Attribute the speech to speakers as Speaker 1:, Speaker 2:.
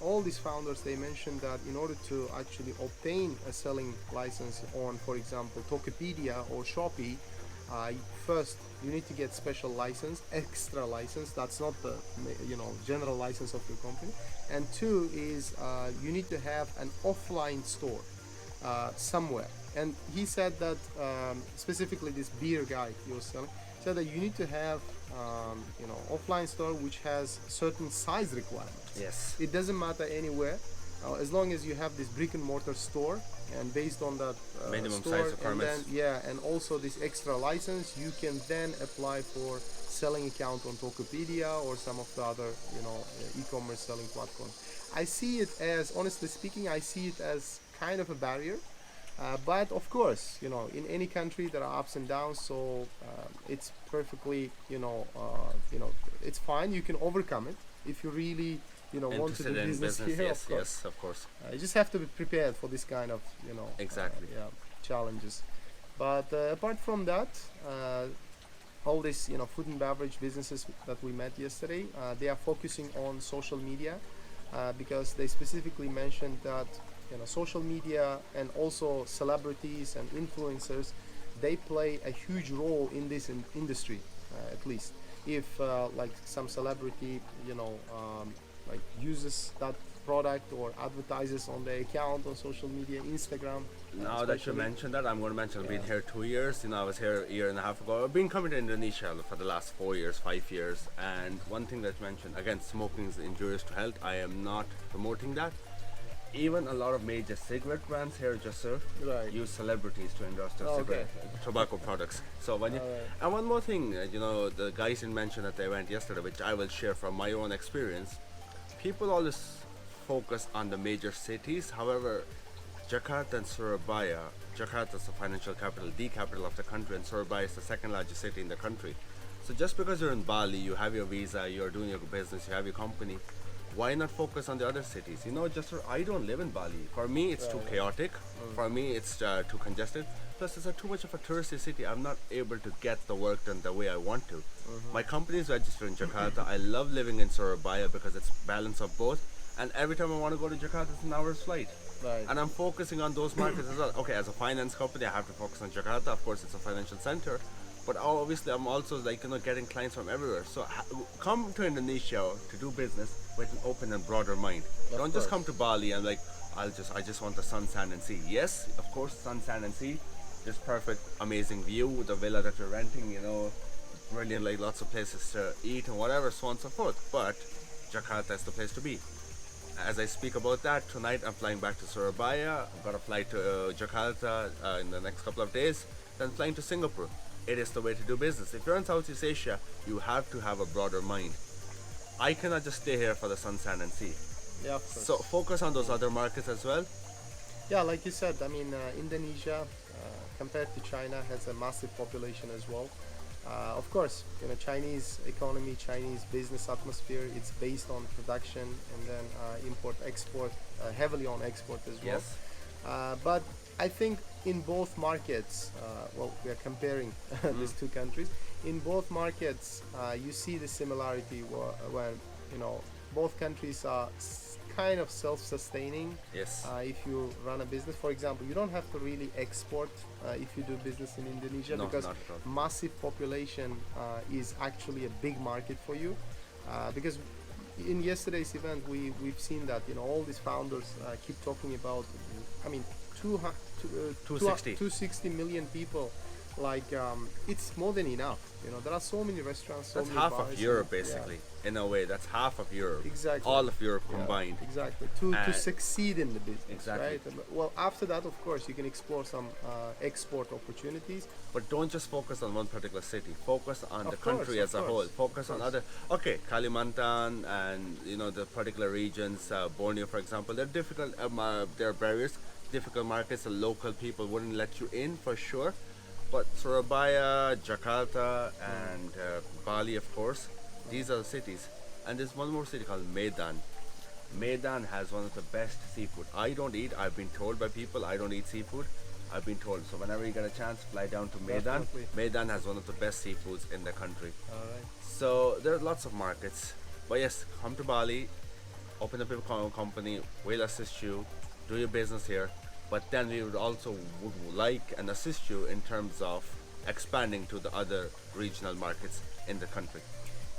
Speaker 1: all these founders, they mentioned that in order to actually obtain a selling license on, for example, Tokopedia or Shopee, uh, first you need to get special license, extra license. That's not the general license of your company. And two is you need to have an offline store somewhere. And he said that specifically this beer guy he was selling said that you need to have offline store which has certain size requirements.
Speaker 2: Yes.
Speaker 1: It doesn't matter anywhere, as long as you have this brick and mortar store, and based on that
Speaker 2: Minimum
Speaker 1: store,
Speaker 2: size requirements.
Speaker 1: and then and also this extra license, you can then apply for selling account on Tokopedia or some of the other e-commerce selling platforms. I see it as, honestly speaking, I see it as kind of a barrier. But of course, in any country there are ups and downs, so it's perfectly, it's fine. You can overcome it if you really, want to do
Speaker 2: Interested in
Speaker 1: business
Speaker 2: business,
Speaker 1: here.
Speaker 2: yes,
Speaker 1: Of course,
Speaker 2: yes, of course.
Speaker 1: you just have to be prepared for this kind of,
Speaker 2: Exactly.
Speaker 1: challenges. But apart from that, all these, food and beverage businesses that we met yesterday, they are focusing on social media because they specifically mentioned that social media and also celebrities and influencers, they play a huge role in this industry. At least if like some celebrity like uses that product or advertises on their account on social media, Instagram.
Speaker 2: Now that you
Speaker 1: especially.
Speaker 2: mentioned that, I'm going to mention I've been
Speaker 1: Yeah.
Speaker 2: here 2 years. I was here a year and a half ago. I've been coming to Indonesia for the last 4 years, 5 years. And one thing that you mentioned, again, smoking is injurious to health. I am not promoting that. Even a lot of major cigarette brands here, just sir,
Speaker 1: Right.
Speaker 2: use celebrities to endorse their
Speaker 1: Okay.
Speaker 2: cigarette tobacco products. So when you,
Speaker 1: Alright.
Speaker 2: and one more thing, the guys didn't mention at the event yesterday, which I will share from my own experience. People always focus on the major cities. However, Jakarta and Surabaya, Jakarta is the financial capital, the capital of the country, and Surabaya is the second largest city in the country. So just because you're in Bali, you have your visa, you're doing your business, you have your company, why not focus on the other cities? I don't live in Bali. For me, it's too
Speaker 1: Right.
Speaker 2: chaotic. For me, it's too congested. Plus, it's too much of a touristy city. I'm not able to get the work done the way I want to. My company is registered in Jakarta. I love living in Surabaya because it's balance of both. And every time I want to go to Jakarta, it's an hour's flight.
Speaker 1: Right.
Speaker 2: And I'm focusing on those markets as well. Okay, as a finance company, I have to focus on Jakarta. Of course, it's a financial center. But obviously, I'm also getting clients from everywhere. So come to Indonesia to do business with an open and broader mind. Don't just come to Bali and I just want the sun, sand, and sea. Yes, of course, sun, sand, and sea. Just perfect, amazing view with the villa that you're renting. Brilliant, lots of places to eat and whatever, so on and so forth. But Jakarta is the place to be. As I speak about that, tonight I'm flying back to Surabaya. I've got a flight to Jakarta in the next couple of days. Then flying to Singapore. It is the way to do business. If you're in Southeast Asia, you have to have a broader mind. I cannot just stay here for the sun, sand, and sea.
Speaker 1: Yeah, of course.
Speaker 2: So focus on those other markets as well.
Speaker 1: Yeah, like you said, I mean, Indonesia, compared to China, has a massive population as well. Of course, Chinese economy, Chinese business atmosphere, it's based on production and then import, export, heavily on export as well.
Speaker 2: Yes.
Speaker 1: But I think in both markets, we are comparing these two countries. In both markets, you see the similarity when both countries are kind of self-sustaining.
Speaker 2: Yes.
Speaker 1: If you run a business, for example, you don't have to really export if you do business in Indonesia,
Speaker 2: No,
Speaker 1: because
Speaker 2: not at all.
Speaker 1: massive population is actually a big market for you. Because in yesterday's event, we've seen that all these founders keep talking about. I mean, 260 million people. It's more than enough. There are so many restaurants, so
Speaker 2: That's
Speaker 1: many
Speaker 2: half
Speaker 1: bars,
Speaker 2: of Europe,
Speaker 1: yeah.
Speaker 2: basically. In a way, that's half of Europe.
Speaker 1: Exactly.
Speaker 2: All of Europe
Speaker 1: Yeah,
Speaker 2: combined.
Speaker 1: exactly. To
Speaker 2: And-
Speaker 1: succeed in the business,
Speaker 2: Exactly.
Speaker 1: right? Well, after that, of course, you can explore some export opportunities.
Speaker 2: But don't just focus on one particular city. Focus on
Speaker 1: Of
Speaker 2: the
Speaker 1: course,
Speaker 2: country
Speaker 1: of
Speaker 2: as a
Speaker 1: course,
Speaker 2: whole.
Speaker 1: of
Speaker 2: Focus on
Speaker 1: course.
Speaker 2: other. Okay, Kalimantan and the particular regions, Borneo, for example. They're difficult. There are barriers, difficult markets. The local people wouldn't let you in for sure. But Surabaya, Jakarta, and Bali, of course, these are the cities. And there's one more city called Medan. Medan has one of the best seafood. I don't eat. I've been told by people I don't eat seafood. I've been told. So whenever you get a chance, fly down to Medan.
Speaker 1: Definitely.
Speaker 2: Medan has one of the best seafoods in the country.
Speaker 1: All right.
Speaker 2: So there are lots of markets. But yes, come to Bali. open up a company, we'll assist you, do your business here, but then we would also would like and assist you in terms of expanding to the other regional markets in the country.